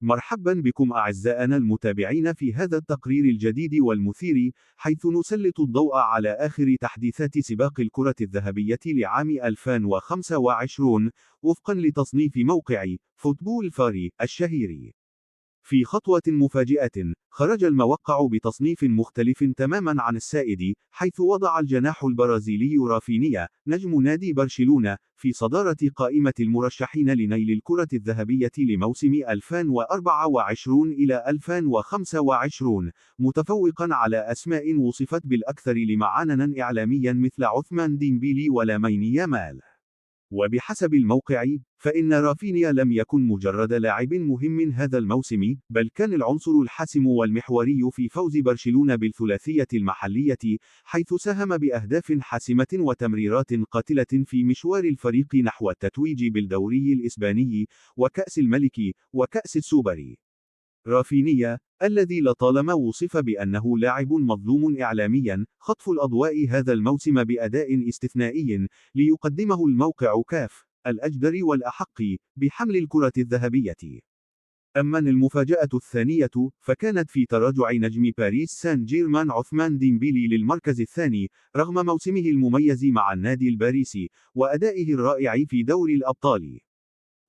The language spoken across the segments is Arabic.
مرحبا بكم أعزائنا المتابعين في هذا التقرير الجديد والمثير، حيث نسلط الضوء على آخر تحديثات سباق الكرة الذهبية لعام 2025 وفقا لتصنيف موقع فوتبول فاري الشهير. في خطوة مفاجئة، خرج الموقع بتصنيف مختلف تماما عن السائد، حيث وضع الجناح البرازيلي رافينيا، نجم نادي برشلونة، في صدارة قائمة المرشحين لنيل الكرة الذهبية لموسم 2024 إلى 2025، متفوقا على أسماء وصفت بالأكثر لمعاننا إعلاميا مثل عثمان ديمبيلي ولامين يامال. وبحسب الموقع، فإن رافينيا لم يكن مجرد لاعب مهم هذا الموسم، بل كان العنصر الحاسم والمحوري في فوز برشلونة بالثلاثية المحلية، حيث ساهم بأهداف حاسمة وتمريرات قاتلة في مشوار الفريق نحو التتويج بالدوري الإسباني وكأس الملك وكأس السوبر. رافينيا، الذي لطالما وصف بأنه لاعب مظلوم إعلاميا، خطف الأضواء هذا الموسم بأداء استثنائي، ليقدمه الموقع كاف الأجدر والأحق بحمل الكرة الذهبية. أما المفاجأة الثانية، فكانت في تراجع نجم باريس سان جيرمان عثمان ديمبيلي للمركز الثاني، رغم موسمه المميز مع النادي الباريسي وأدائه الرائع في دوري الأبطال.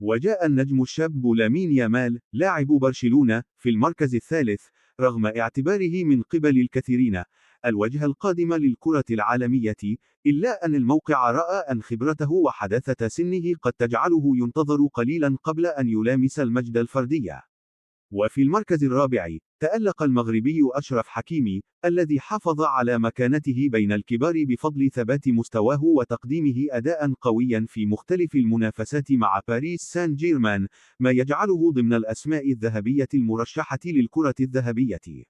وجاء النجم الشاب لامين يامال، لاعب برشلونة، في المركز الثالث، رغم اعتباره من قبل الكثيرين الوجه القادم للكرة العالمية، إلا أن الموقع رأى أن خبرته وحداثة سنه قد تجعله ينتظر قليلا قبل أن يلامس المجد الفردي. وفي المركز الرابع، تألق المغربي أشرف حكيمي، الذي حافظ على مكانته بين الكبار بفضل ثبات مستواه وتقديمه أداء قويا في مختلف المنافسات مع باريس سان جيرمان، ما يجعله ضمن الأسماء الذهبية المرشحة للكرة الذهبية.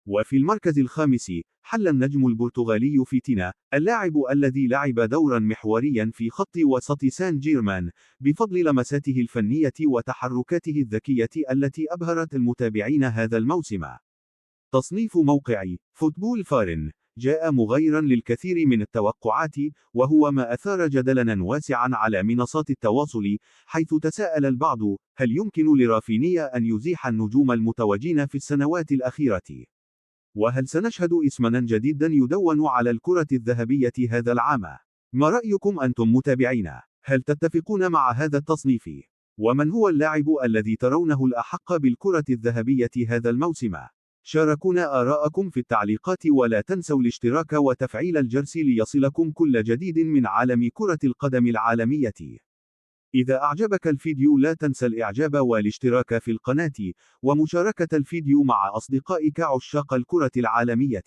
وفي المركز الخامس، حل النجم البرتغالي فيتينا، اللاعب الذي لعب دورا محوريا في خط وسط سان جيرمان، بفضل لمساته الفنية وتحركاته الذكية التي أبهرت المتابعين هذا الموسم. تصنيف موقع فوتبول فارن جاء مغايرا للكثير من التوقعات، وهو ما أثار جدلا واسعا على منصات التواصل، حيث تساءل البعض: هل يمكن لرافينيا أن يزيح النجوم المتوجين في السنوات الأخيرة؟ وهل سنشهد اسما جديدا يدون على الكرة الذهبية هذا العام؟ ما رأيكم أنتم متابعين؟ هل تتفقون مع هذا التصنيف؟ ومن هو اللاعب الذي ترونه الأحق بالكرة الذهبية هذا الموسم؟ شاركونا آراءكم في التعليقات، ولا تنسوا الاشتراك وتفعيل الجرس ليصلكم كل جديد من عالم كرة القدم العالمية. إذا أعجبك الفيديو لا تنسى الإعجاب والاشتراك في القناة، ومشاركة الفيديو مع أصدقائك عشاق الكرة العالمية.